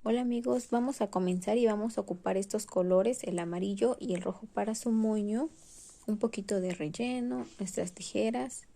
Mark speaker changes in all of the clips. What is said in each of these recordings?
Speaker 1: Hola amigos, vamos a comenzar y vamos a ocupar estos colores, el amarillo y el rojo para su moño, un poquito de relleno, nuestras tijeras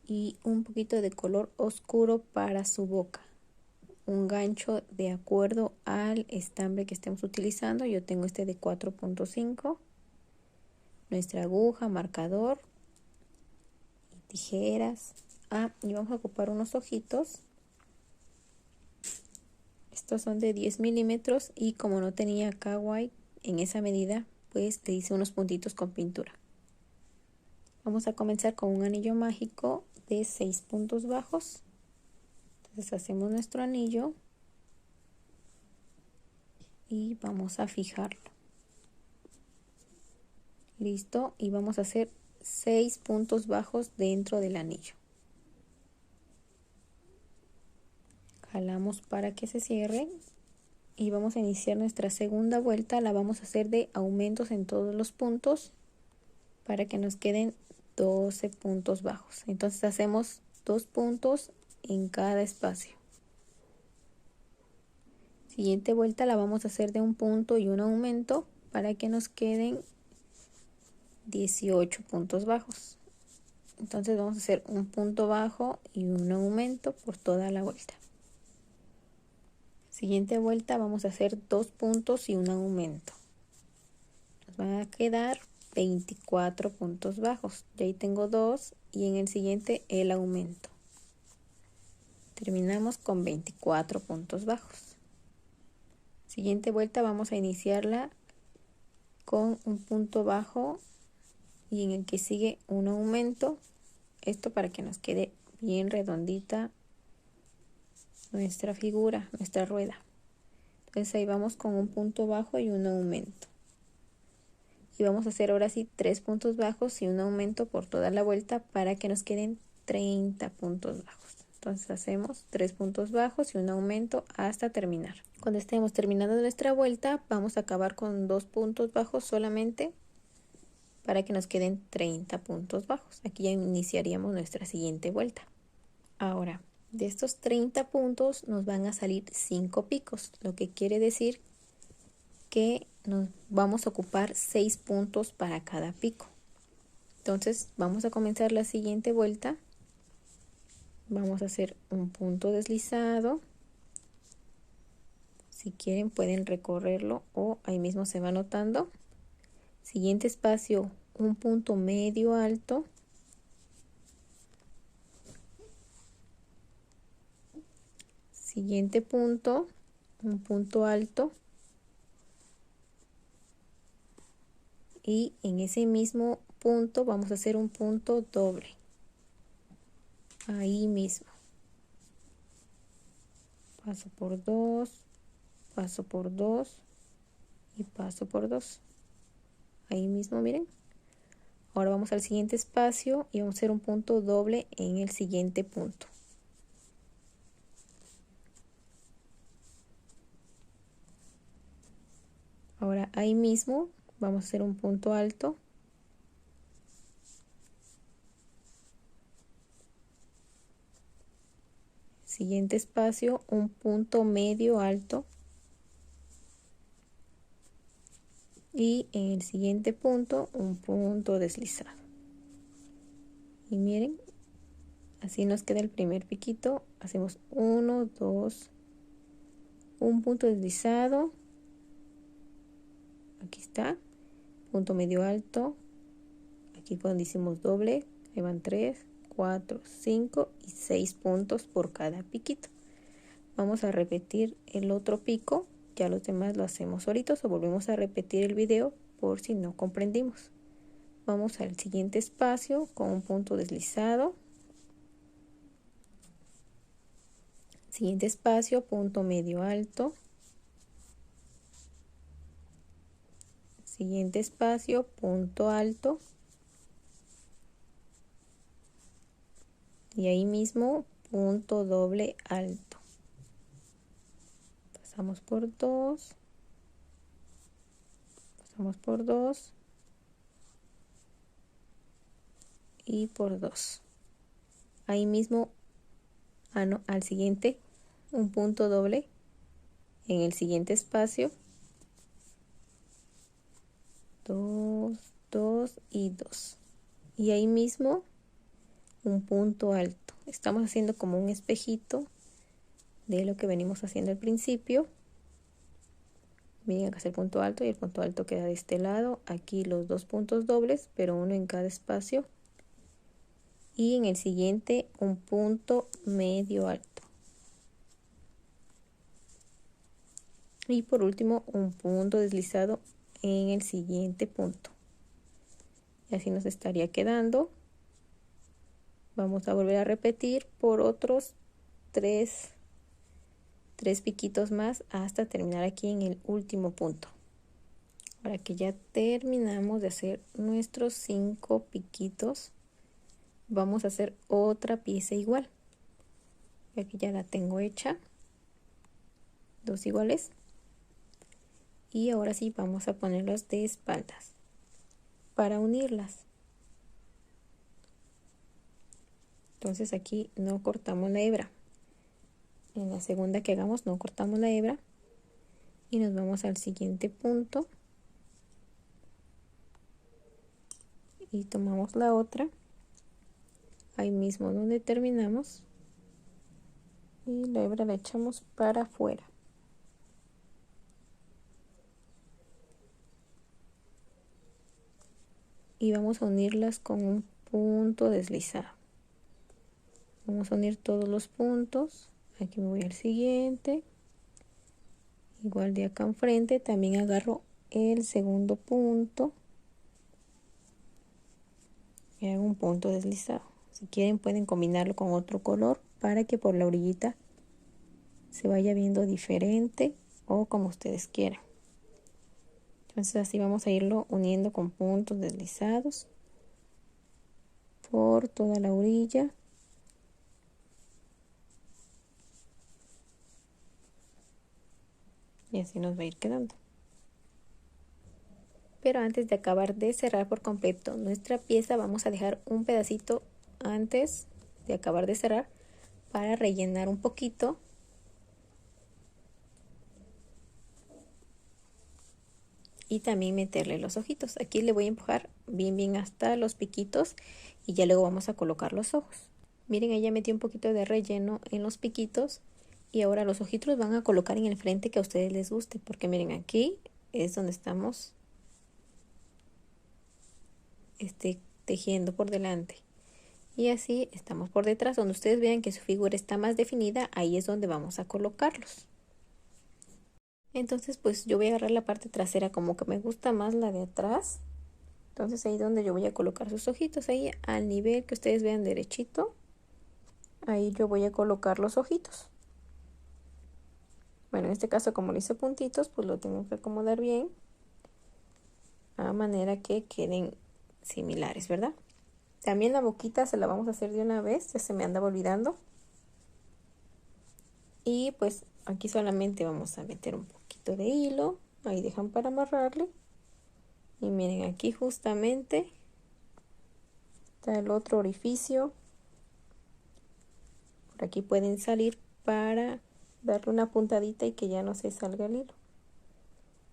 Speaker 1: y un poquito de color oscuro para su boca. Un gancho de acuerdo al estambre que estemos utilizando. Yo tengo este de 4.5, nuestra aguja, marcador y tijeras. Y vamos a ocupar unos ojitos. Estos son de 10 milímetros y como no tenía kawaii en esa medida, pues le hice unos puntitos con pintura. Vamos a comenzar con un anillo mágico de 6 puntos bajos. Entonces hacemos nuestro anillo y vamos a fijarlo. Listo, y vamos a hacer 6 puntos bajos dentro del anillo. Jalamos para que se cierre y vamos a iniciar nuestra segunda vuelta. La vamos a hacer de aumentos en todos los puntos para que nos queden 12 puntos bajos. Entonces hacemos 2 puntos en cada espacio. Siguiente vuelta la vamos a hacer de un punto y un aumento para que nos queden 18 puntos bajos. Entonces vamos a hacer un punto bajo y un aumento por toda la vuelta. Siguiente vuelta vamos a hacer 2 puntos y un aumento. Nos van a quedar 24 puntos bajos. Ya ahí tengo 2 y en el siguiente el aumento. Terminamos con 24 puntos bajos. Siguiente vuelta vamos a iniciarla con un punto bajo y en el que sigue un aumento. Esto para que nos quede bien redondita nuestra figura, nuestra rueda. Entonces ahí vamos con un punto bajo y un aumento. Y vamos a hacer ahora sí 3 puntos bajos y un aumento por toda la vuelta para que nos queden 30 puntos bajos. Entonces hacemos 3 puntos bajos y un aumento hasta terminar. Cuando estemos terminando nuestra vuelta, vamos a acabar con 2 puntos bajos solamente para que nos queden 30 puntos bajos. Aquí ya iniciaríamos nuestra siguiente vuelta. Ahora, de estos 30 puntos nos van a salir 5 picos, lo que quiere decir que nos vamos a ocupar 6 puntos para cada pico. Entonces vamos a comenzar la siguiente vuelta. Vamos a hacer un punto deslizado. Si quieren pueden recorrerlo o ahí mismo se va anotando. Siguiente espacio, un punto medio alto. Siguiente punto, un punto alto. Y en ese mismo punto vamos a hacer un punto doble. Ahí mismo. Paso por 2, paso por 2 y paso por 2. Ahí mismo, miren. Ahora vamos al siguiente espacio y vamos a hacer un punto doble en el siguiente punto. Ahora ahí mismo vamos a hacer un punto alto. Siguiente espacio, un punto medio alto. Y en el siguiente punto, un punto deslizado. Y miren, así nos queda el primer piquito. Hacemos 1, 2, un punto deslizado. Aquí está, punto medio alto. Aquí cuando hicimos doble, ahí van 3, 4, 5 y 6 puntos por cada piquito. Vamos a repetir el otro pico. Ya los demás lo hacemos solitos o volvemos a repetir el video por si no comprendimos. Vamos al siguiente espacio con un punto deslizado. Siguiente espacio, punto medio alto. Siguiente espacio, punto alto. Y ahí mismo, punto doble alto. Pasamos por 2. Pasamos por 2. Y por 2. Ahí mismo, al siguiente, un punto doble en el siguiente espacio 2, 2 y 2, y ahí mismo un punto alto. Estamos haciendo como un espejito de lo que venimos haciendo al principio. Miren, acá está el punto alto y el punto alto queda de este lado. Aquí los dos puntos dobles, pero uno en cada espacio. Y en el siguiente un punto medio alto. Y por último un punto deslizado en el siguiente punto. Y así nos estaría quedando. Vamos a volver a repetir por otros tres piquitos más hasta terminar aquí en el último punto. Ahora que ya terminamos de hacer nuestros 5 piquitos, vamos a hacer otra pieza igual. Aquí ya la tengo hecha, 2 iguales, y ahora sí vamos a ponerlas de espaldas para unirlas. Entonces aquí no cortamos la hebra. En la segunda que hagamos no cortamos la hebra y nos vamos al siguiente punto y tomamos la otra ahí mismo donde terminamos y la hebra la echamos para afuera. Y vamos a unirlas con un punto deslizado. Vamos a unir todos los puntos. Aquí me voy al siguiente. Igual de acá enfrente también agarro el segundo punto y hago un punto deslizado. Si quieren pueden combinarlo con otro color para que por la orillita se vaya viendo diferente o como ustedes quieran. Entonces así vamos a irlo uniendo con puntos deslizados por toda la orilla. Y así nos va a ir quedando. Pero antes de acabar de cerrar por completo nuestra pieza, vamos a dejar un pedacito antes de acabar de cerrar para rellenar un poquito. Y también meterle los ojitos. Aquí le voy a empujar bien hasta los piquitos y ya luego vamos a colocar los ojos. Miren, ella metió un poquito de relleno en los piquitos y ahora los ojitos los van a colocar en el frente que a ustedes les guste, porque miren, aquí es donde estamos tejiendo por delante y así estamos por detrás. Donde ustedes vean que su figura está más definida, ahí es donde vamos a colocarlos. Entonces pues yo voy a agarrar la parte trasera, como que me gusta más la de atrás. Entonces ahí donde yo voy a colocar sus ojitos, ahí al nivel que ustedes vean derechito, ahí yo voy a colocar los ojitos. Bueno, en este caso como le hice puntitos, pues lo tengo que acomodar bien, a manera que queden similares, ¿verdad? También la boquita se la vamos a hacer de una vez, ya se me andaba olvidando. Y pues aquí solamente vamos a meter un poquito de hilo, ahí dejan para amarrarle. Y miren, aquí justamente está el otro orificio. Por aquí pueden salir para darle una puntadita y que ya no se salga el hilo.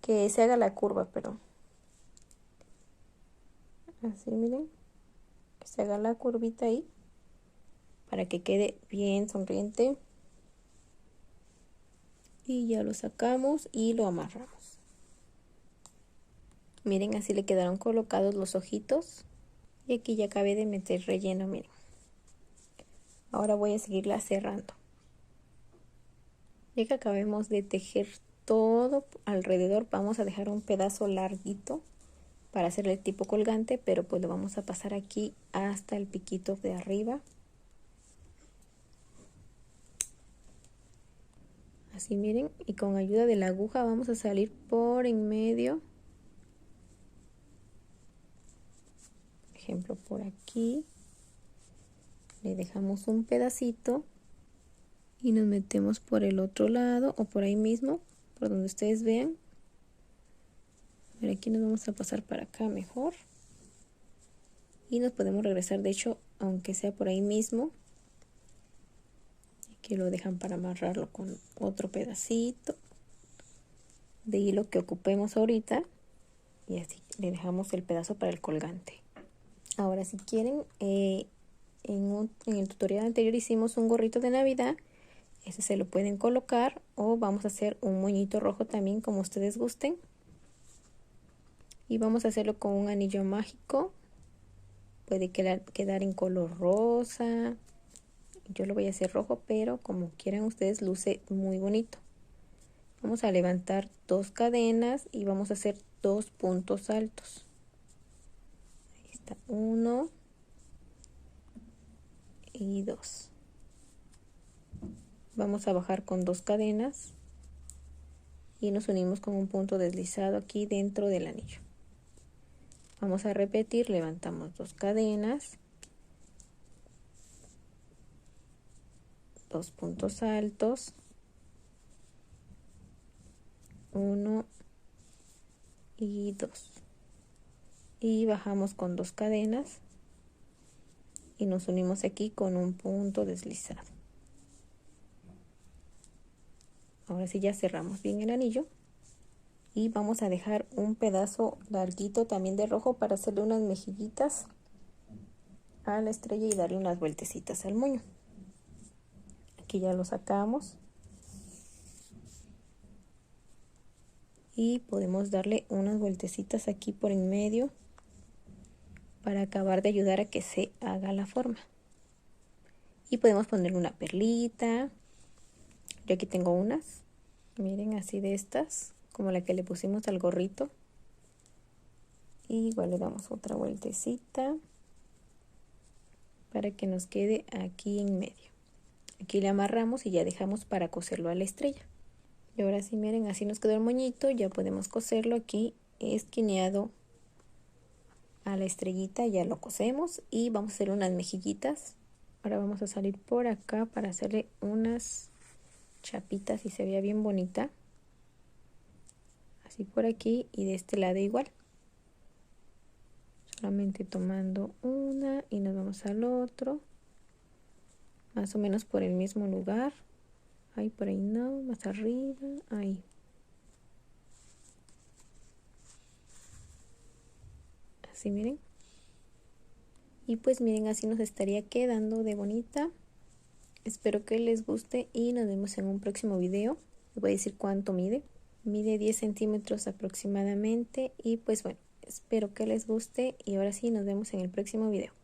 Speaker 1: Que se haga la curva, pero así miren, que se haga la curvita ahí para que quede bien sonriente. Y ya lo sacamos y lo amarramos. Miren, así le quedaron colocados los ojitos. Y aquí ya acabé de meter relleno, miren. Ahora voy a seguirla cerrando. Ya que acabemos de tejer todo alrededor, vamos a dejar un pedazo larguito para hacerle tipo colgante, pero pues lo vamos a pasar aquí hasta el piquito de arriba. Así miren, y con ayuda de la aguja vamos a salir por en medio. Por ejemplo, por aquí le dejamos un pedacito y nos metemos por el otro lado o por ahí mismo, por donde ustedes vean. Pero aquí nos vamos a pasar para acá mejor. Y nos podemos regresar, de hecho, aunque sea por ahí mismo. Aquí lo dejan para amarrarlo con otro pedacito. de hilo que ocupemos ahorita y así le dejamos el pedazo para el colgante. Ahora si quieren, en el tutorial anterior hicimos un gorrito de Navidad. Ese se lo pueden colocar o vamos a hacer un moñito rojo también como ustedes gusten. Y vamos a hacerlo con un anillo mágico. Puede quedar en color rosa. Yo lo voy a hacer rojo, pero como quieran ustedes, luce muy bonito. Vamos a levantar 2 cadenas y vamos a hacer 2 puntos altos. Ahí está, 1 y 2. Vamos a bajar con 2 cadenas y nos unimos con un punto deslizado aquí dentro del anillo. Vamos a repetir, levantamos 2 cadenas, 2 puntos altos, 1 y 2, y bajamos con 2 cadenas y nos unimos aquí con un punto deslizado. Ahora sí ya cerramos bien el anillo y vamos a dejar un pedazo larguito también de rojo para hacerle unas mejillitas a la estrella y darle unas vueltecitas al moño. Aquí ya lo sacamos y podemos darle unas vueltecitas aquí por en medio para acabar de ayudar a que se haga la forma. Y podemos ponerle una perlita. Yo aquí tengo unas, miren, así de estas, como la que le pusimos al gorrito. Y igual le damos otra vueltecita para que nos quede aquí en medio. Aquí le amarramos y ya dejamos para coserlo a la estrella. Y ahora sí, miren, así nos quedó el moñito. Ya podemos coserlo aquí esquineado a la estrellita. Ya lo cosemos y vamos a hacer unas mejillitas. Ahora vamos a salir por acá para hacerle unas chapitas y se vea bien bonita. Así por aquí y de este lado igual. Solamente tomando una y nos vamos al otro. Más o menos por el mismo lugar. Ahí por ahí no, más arriba, ahí. Así miren. Y pues miren, así nos estaría quedando de bonita. Espero que les guste y nos vemos en un próximo video. Les voy a decir cuánto mide. Mide 10 centímetros aproximadamente y pues bueno, espero que les guste y ahora sí nos vemos en el próximo video.